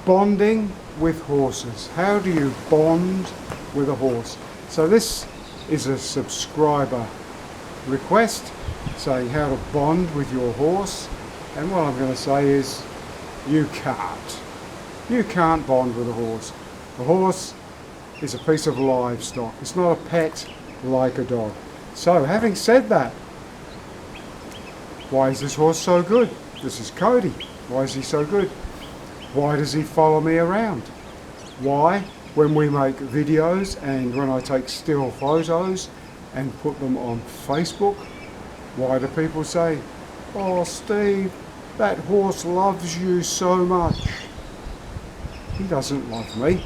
Bonding with horses. How do you bond with a horse? So this is a subscriber request saying how to bond with your horse, and what I'm going to say is you can't. You can't bond with a horse. A horse is a piece of livestock. It's not a pet like a dog. So having said that, why is this horse so good? This is Cody. Why is he so good? Why does he follow me around? Why, when we make videos and when I take still photos and put them on Facebook, why do people say, "Oh Steve, that horse loves you so much"? He doesn't love me.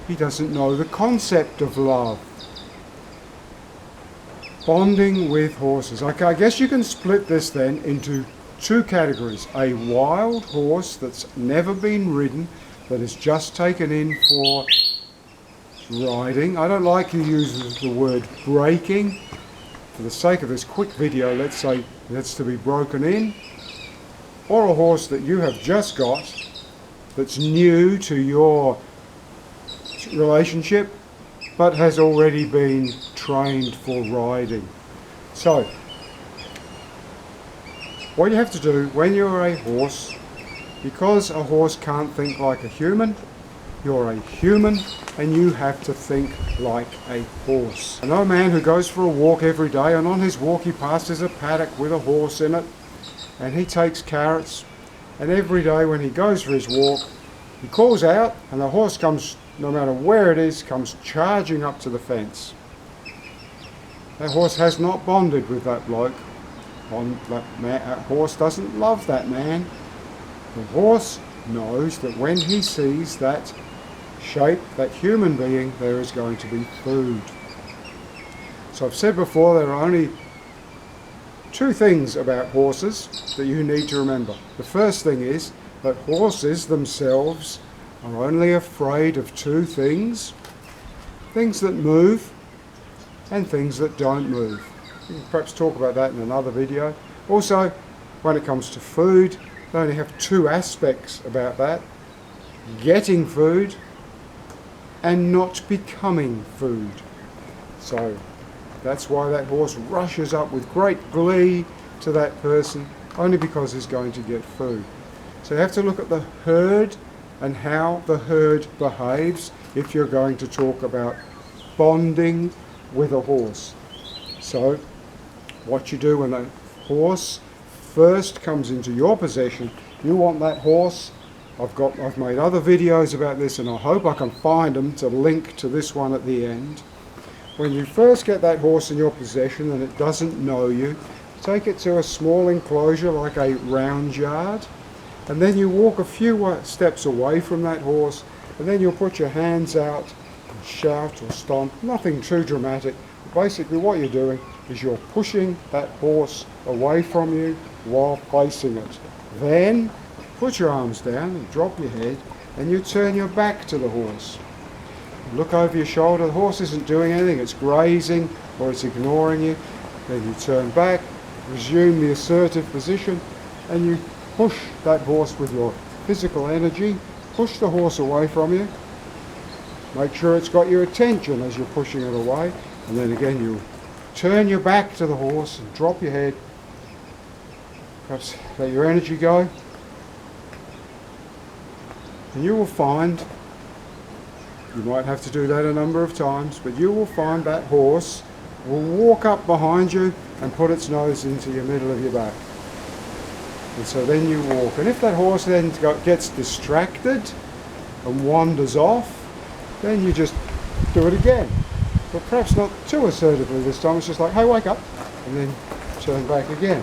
He doesn't know the concept of love. Bonding with horses. Okay, I guess you can split this then into two categories. A wild horse that's never been ridden, that is just taken in for riding. I don't like to use the word breaking. For the sake of this quick video, let's say that's to be broken in. Or a horse that you have just got that's new to your relationship but has already been trained for riding. So what you have to do when you're a horse, because a horse can't think like a human, you're a human and you have to think like a horse. I know a man who goes for a walk every day, and on his walk he passes a paddock with a horse in it, and he takes carrots, and every day when he goes for his walk he calls out and the horse comes, no matter where it is, comes charging up to the fence. That horse has not bonded with that bloke. That horse doesn't love that man. The horse knows that when he sees that shape, that human being, there is going to be food. So I've said before, there are only two things about horses that you need to remember. The first thing is that horses themselves are only afraid of two things: things that move and things that don't move. We can perhaps talk about that in another video. Also, when it comes to food, they only have two aspects about that: getting food and not becoming food. So that's why that horse rushes up with great glee to that person, only because he's going to get food. So you have to look at the herd and how the herd behaves if you're going to talk about bonding with a horse. So what you do when a horse first comes into your possession, you want that horse. I've made other videos about this, and I hope I can find them to link to this one at the end. When you first get that horse in your possession and it doesn't know you, take it to a small enclosure like a round yard, and then you walk a few steps away from that horse, and then you'll put your hands out and shout or stomp. Nothing too dramatic. Basically what you're doing is you're pushing that horse away from you while facing it. Then put your arms down and drop your head, and you turn your back to the horse. Look over your shoulder. The horse isn't doing anything, it's grazing or it's ignoring you. Then you turn back, resume the assertive position, and you push that horse with your physical energy. Push the horse away from you. Make sure it's got your attention as you're pushing it away, and then again you turn your back to the horse and drop your head. Perhaps let your energy go. And you will find, you might have to do that a number of times, but you will find that horse will walk up behind you and put its nose into the middle of your back. And so then you walk. And if that horse then gets distracted and wanders off, then you just do it again. But perhaps not too assertively this time. It's just like, "Hey, wake up," and then turn back again.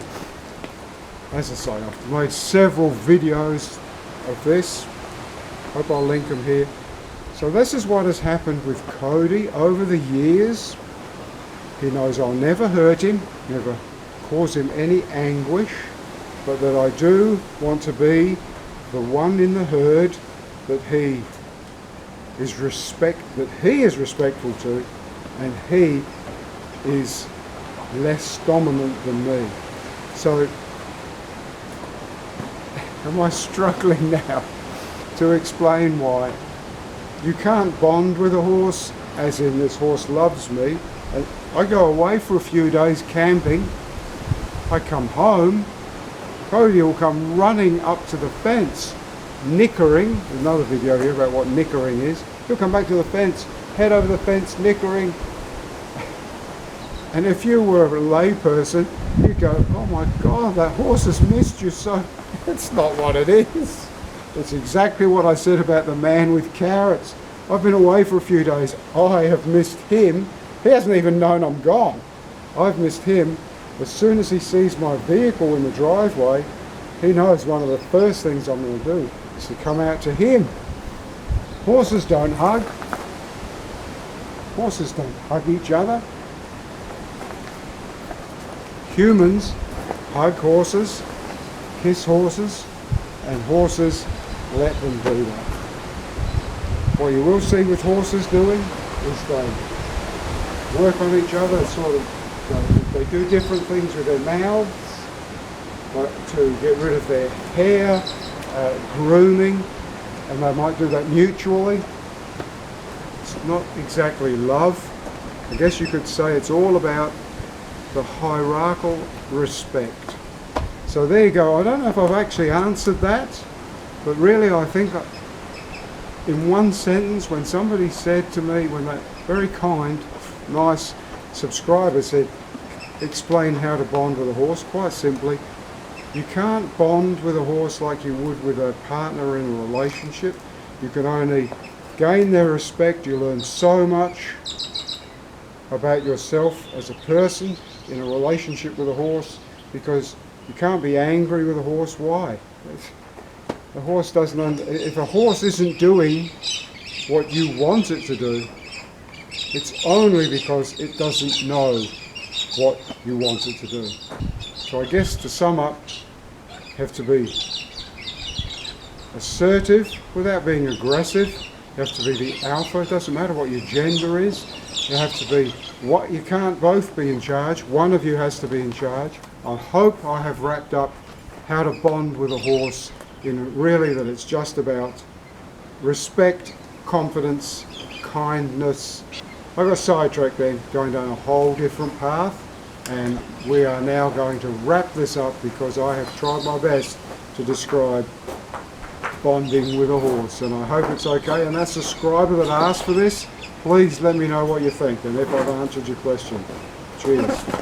As I say, I've made several videos of this. Hope I'll link them here. So this is what has happened with Cody over the years. He knows I'll never hurt him, never cause him any anguish, but that I do want to be the one in the herd that he is respectful to, and he is less dominant than me. So am I struggling now to explain why. You can't bond with a horse, as in this horse loves me. And I go away for a few days camping. I come home, Cody will come running up to the fence, nickering. There's another video here about what nickering is. He'll come back to the fence, head over the fence, nickering. And if you were a layperson, you'd go, oh my God, that horse has missed you so. It's not what it is. It's exactly what I said about the man with carrots. I've been away for a few days. I have missed him. He hasn't even known I'm gone. I've missed him. As soon as he sees my vehicle in the driveway, he knows one of the first things I'm going to do is to come out to him. Horses don't hug. Horses don't hug each other. Humans hug horses, kiss horses, and horses let them do that. What you will see with horses doing is they work on each other, sort of, they do different things with their mouths, to get rid of their hair, grooming, and they might do that mutually. It's not exactly love. I guess you could say it's all about the hierarchical respect. So there you go. I don't know if I've actually answered that, but really I think in one sentence, when somebody said to me, when that very kind, nice subscriber said, explain how to bond with a horse, quite simply, you can't bond with a horse like you would with a partner in a relationship. You can only gain their respect. You learn so much about yourself as a person in a relationship with a horse, because you can't be angry with a horse. Why? The horse doesn't. If a horse isn't doing what you want it to do, it's only because it doesn't know what you want it to do. So I guess to sum up, you have to be assertive without being aggressive. You have to be the alpha. It doesn't matter what your gender is. You have to be what. You can't both be in charge. One of you has to be in charge. I hope I have wrapped up how to bond with a horse in really that it's just about respect, confidence, kindness. I got sidetracked then, going down a whole different path, and we are now going to wrap this up because I have tried my best to describe bonding with a horse, and I hope it's okay. And that subscriber that asked for this, please let me know what you think and if I've answered your question. Cheers.